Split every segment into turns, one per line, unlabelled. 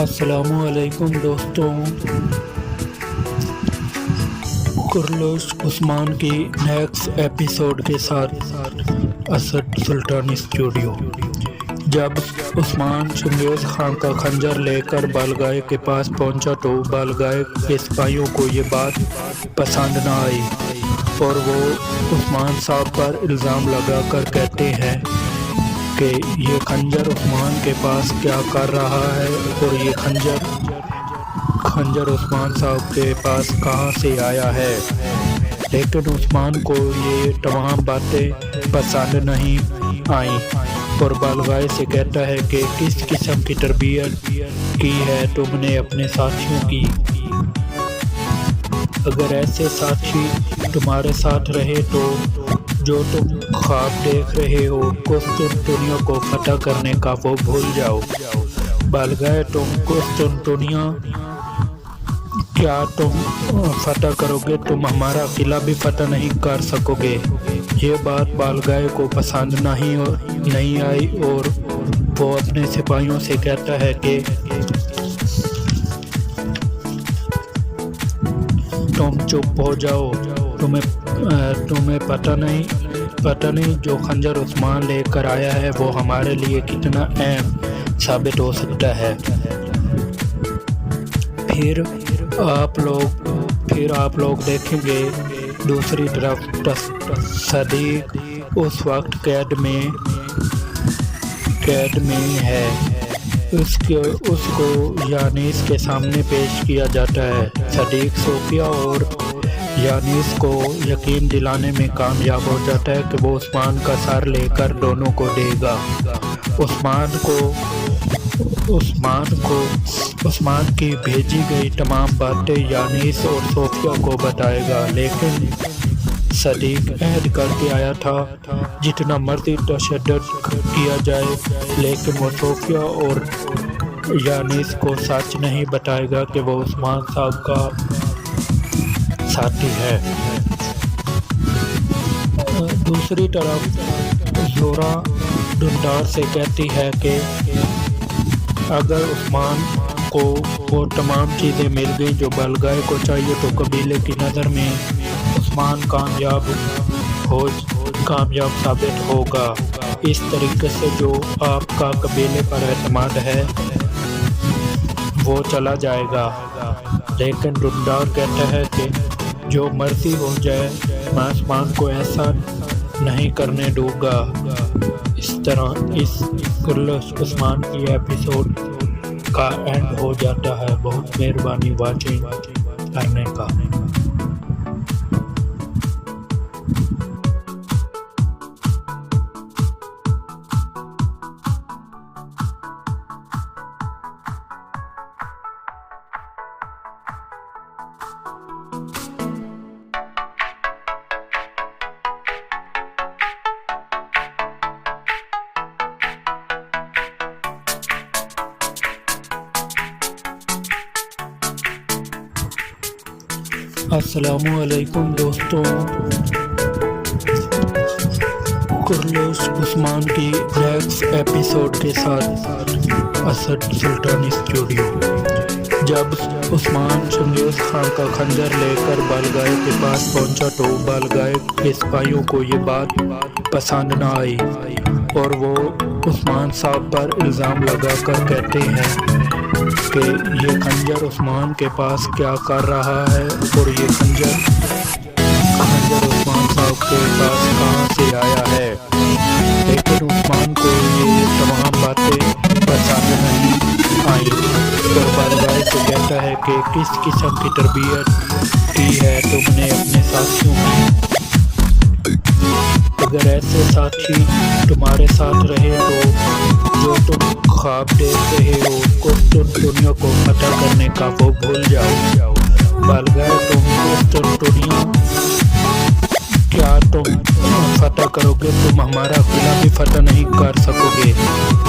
السلام علیکم دوستوں، کرلوش عثمان کی نیکسٹ ایپیسوڈ کے ساتھ اسد سلطانی اسٹوڈیو۔ جب عثمان چنگیز خان کا خنجر لے کر بالگائے کے پاس پہنچا تو بالگائے کے سپاہیوں کو یہ بات پسند نہ آئی اور وہ عثمان صاحب پر الزام لگا کر کہتے ہیں کہ یہ خنجر عثمان کے پاس کیا کر رہا ہے اور یہ خنجر عثمان صاحب کے پاس کہاں سے آیا ہے۔ لیکن عثمان کو یہ تمام باتیں پسند نہیں آئیں اور بالگائے سے کہتا ہے کہ کس قسم کی تربیت کی ہے تم نے اپنے ساتھیوں کی۔ اگر ایسے ساتھی تمہارے ساتھ رہے تو جو تم خواب دیکھ رہے ہو قسطنطنیہ کو فتح کرنے کا وہ بھول جاؤ۔ بالگائے تم قسطنطنیہ کیا تم فتح کرو گے؟ تم ہمارا قلعہ بھی فتح نہیں کر سکو گے۔ یہ بات بالگائے کو پسند نہیں آئی اور وہ اپنے سپاہیوں سے کہتا ہے کہ تم چپ ہو جاؤ، تمہیں پتہ نہیں جو خنجر عثمان لے کر آیا ہے وہ ہمارے لیے کتنا اہم ثابت ہو سکتا ہے۔ پھر آپ لوگ دیکھیں گے۔ دوسری طرف صدیق اس وقت قید میں ہے، اس کو یانیس کے سامنے پیش کیا جاتا ہے۔ صدیق صوفیہ اور یانیس کو یقین دلانے میں کامیاب ہو جاتا ہے کہ وہ عثمان کا سر لے کر دونوں کو دے گا۔ عثمان کی بھیجی گئی تمام باتیں یانیس اور صوفیہ کو بتائے گا، لیکن صدیق عہد کر کے آیا تھا جتنا مرضی تشدد کیا جائے، لیکن وہ صوفیہ اور یانیس کو سچ نہیں بتائے گا کہ وہ عثمان صاحب کا ساتھی ہے۔ دوسری طرف زورا ڈنڈار سے کہتی ہے کہ اگر عثمان کو وہ تمام چیزیں مل گئیں جو بالگائے کو چاہیے تو قبیلے کی نظر میں عثمان کامیاب ثابت ہوگا۔ اس طریقے سے جو آپ کا قبیلے پر اعتماد ہے وہ چلا جائے گا۔ لیکن ڈنڈار کہتا ہے کہ جو مرضی ہو جائے میں عثمان کو ایسا نہیں کرنے دوں گا۔ اس طرح اس کرلوش عثمان کی ایپیسوڈ کا اینڈ ہو جاتا ہے۔ بہت مہربانی واچنگ کرنے کا۔ السلام علیکم دوستوں، کرلوش عثمان کی نیکسٹ ایپیسوڈ کے ساتھ اسد سلطانی اسٹوڈیو۔ جب عثمان چنگیز خان کا خنجر لے کر بالگائے کے پاس پہنچا تو بالگائے کے سپاہیوں کو یہ بات پسند نہ آئی اور وہ عثمان صاحب پر الزام لگا کر کہتے ہیں کہ یہ خنجر عثمان کے پاس کیا کر رہا ہے اور یہ خنجر عثمان صاحب کے پاس کہاں سے آیا ہے۔ لیکن عثمان کو یہ تمام باتیں پسند نہیں آئیں اور بالگائے سے کہتا ہے کہ کس قسم کی تربیت کی ہے تم نے اپنے ساتھیوں کی۔ اگر ایسے ساتھی تمہارے ساتھ رہے تو جو تم خواب دیکھ رہے ہو قسطنطنیہ کو فتح کرنے کا وہ بھول جاؤ۔ بالگائے تم قسطنطنیہ کیا تم فتح کرو گے؟ تم ہمارا قلعہ بھی فتح نہیں کر سکو گے۔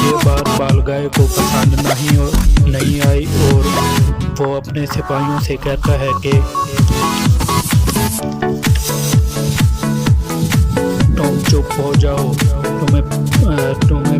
یہ بات بالگائے کو پسند نہیں آئی اور وہ اپنے سپاہیوں سے کہتا ہے کہ تم چپ ہو جاؤ، تمہیں